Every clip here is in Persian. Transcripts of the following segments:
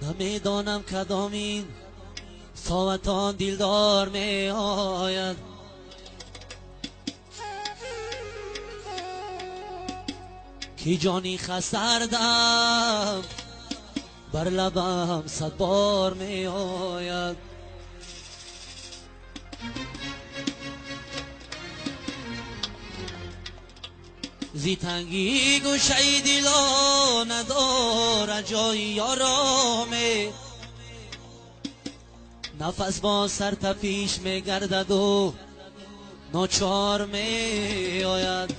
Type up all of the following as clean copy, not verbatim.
نمیدانم کدامین ساعتان دیلدار می آید، کی جانی خسردم بر لبم 100 بار می آید. زی تنگی گوشه دیلا نداره جایی آرامه، نفس با سر تپیش می گردد و ناچار می آید.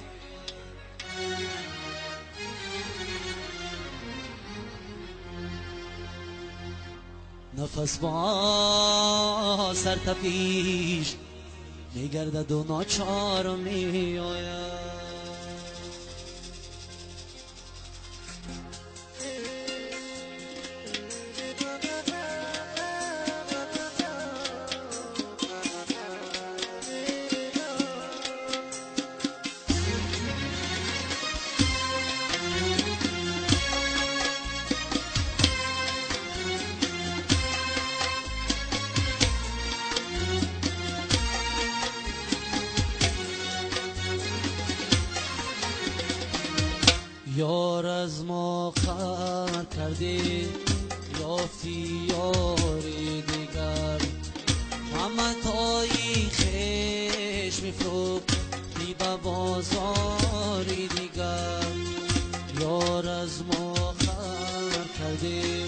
نفس با سر تپیش می گردد و ناچار می آید. یار از ما خبر کردی یافتی یاری دیگر، ممتایی خیش میفروختی به بازاری دیگر. یار از ما خبر کردی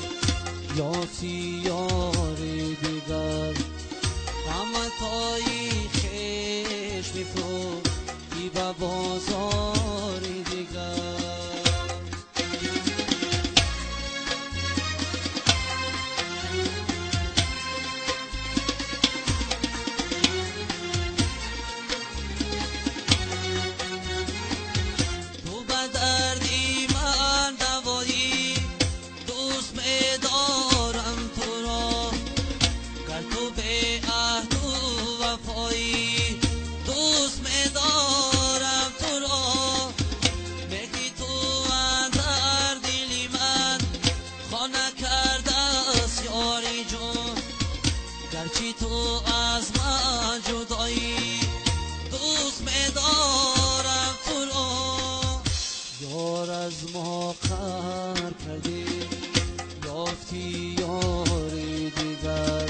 یافتی یاری دیگر، ممتایی خیش میفروختی به بازاری دیگر. گرچه تو از من جدایی دوست می‌دارم تو را. یار از ما قهر کردی یافتی یاری دیگر،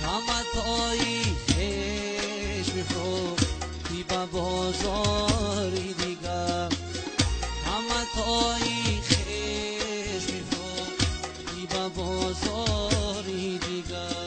ممتایی خیش می‌فروختی به بازاری دیگر. ممتایی خیش می‌فروختی به بازاری دیگر.